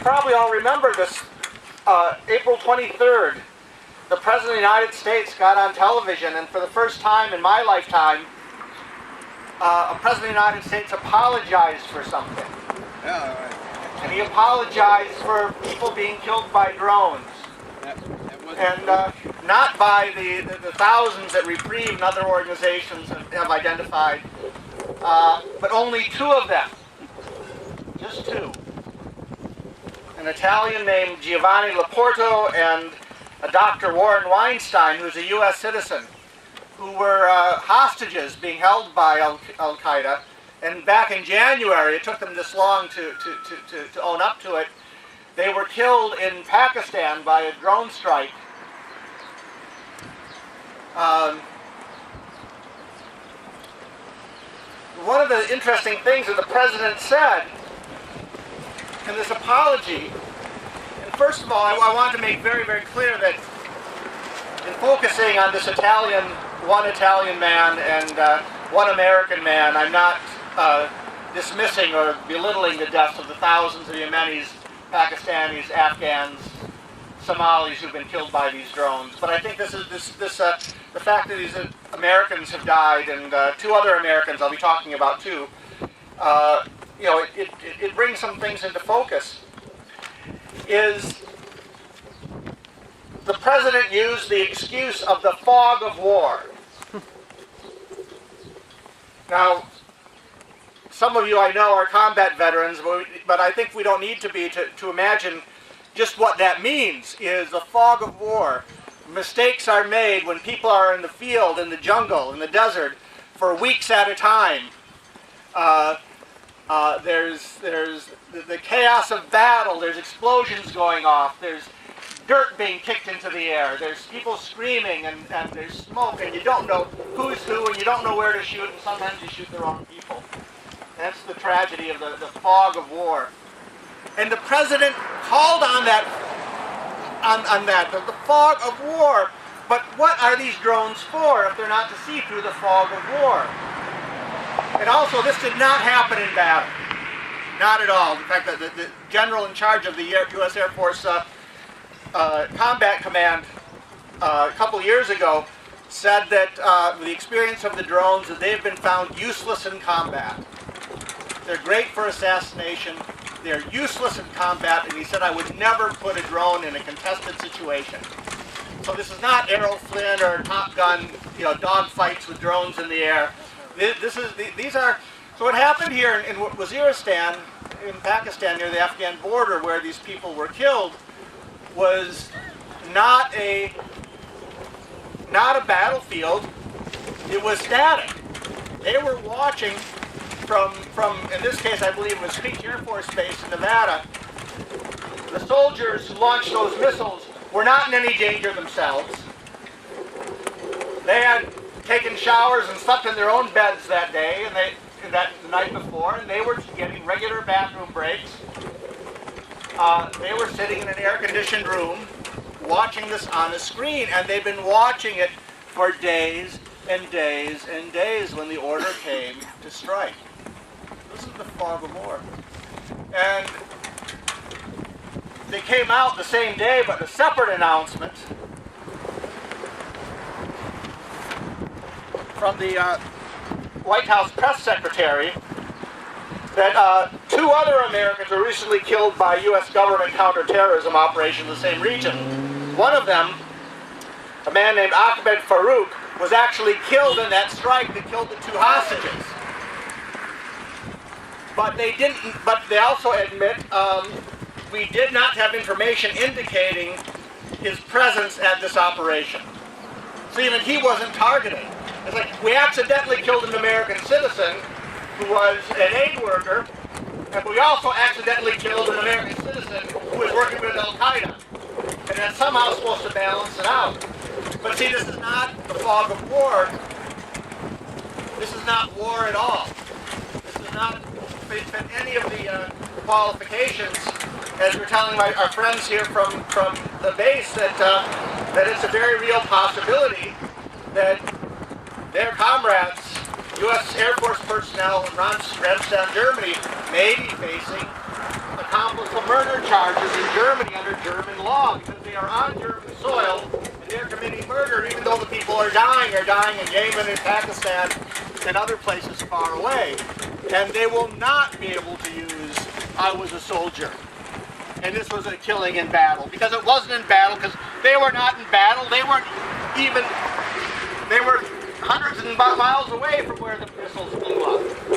probably all remember this. April 23rd, the President of the United States got on television, and for the first time in my lifetime, a President of the United States apologized for something. Yeah, right. And he apologized for people being killed by drones. And not by the thousands that Reprieve and other organizations have identified, but only 2 of them. Just 2. An Italian named Giovanni Laporto and a Dr. Warren Weinstein, who's a U.S. citizen, who were hostages being held by Al-Qaeda. And back in January, it took them this long to own up to it, they were killed in Pakistan by a drone strike. One of the interesting things that the President said in this apology, and first of all, I want to make very, very clear that in focusing on this one Italian man and one American man, I'm not dismissing or belittling the deaths of the thousands of Yemenis, Pakistanis, Afghans, Somalis who've been killed by these drones. But I think the fact that these Americans have died, and 2 other Americans I'll be talking about too, it brings some things into focus. Is the President used the excuse of the fog of war. Now, some of you I know are combat veterans, but I think we don't need to be to imagine just what that means. Is the fog of war. Mistakes are made when people are in the field, in the jungle, in the desert, for weeks at a time. There's the chaos of battle. There's explosions going off. There's dirt being kicked into the air. There's people screaming, and there's smoke, and you don't know who's who, and you don't know where to shoot, and sometimes you shoot the wrong people. That's the tragedy of the fog of war. And the President called on that, the fog of war. But what are these drones for if they're not to see through the fog of war? And also, this did not happen in battle. Not at all. In fact, the general in charge of the U.S. Air Force Combat Command a couple years ago said that with the experience of the drones, that they've been found useless in combat. They're great for assassination. They're useless in combat, and he said, I would never put a drone in a contested situation. So this is not Errol Flynn or Top Gun, dog fights with drones in the air. So what happened here in Waziristan, in Pakistan, near the Afghan border, where these people were killed, was not a battlefield. It was static. They were watching from in this case, I believe it was Creech Air Force Base in Nevada. The soldiers who launched those missiles were not in any danger themselves. They had taken showers and slept in their own beds that day, and the night before, and they were getting regular bathroom breaks. They were sitting in an air-conditioned room, watching this on a screen, and they've been watching it for days and days and days when the order came to strike. This is the fog of war. And they came out the same day, but a separate announcement from the White House press secretary that 2 other Americans were recently killed by U.S. government counterterrorism operations in the same region. One of them, a man named Ahmed Farouk, was actually killed in that strike that killed the 2 hostages. But they also admit we did not have information indicating his presence at this operation. So even he wasn't targeted. It's like we accidentally killed an American citizen who was an aid worker, and we also accidentally killed an American citizen who was working with Al-Qaeda. And that's somehow supposed to balance it out. But see, this is not the fog of war. This is not war at all. This does not fit any of the qualifications, as we're telling our friends here from the base, that it's a very real possibility that their comrades, U.S. Air Force personnel in Ramstein, Germany, may be facing a accomplice of murder charges in Germany under German law because they are on German soil and they're committing murder even though the people are dying in Yemen and Pakistan and other places far away. And they will not be able to use "I was a soldier" and this was a killing in battle, because it wasn't in battle, because they were not in battle. They were hundreds of miles away from where the missiles blew up.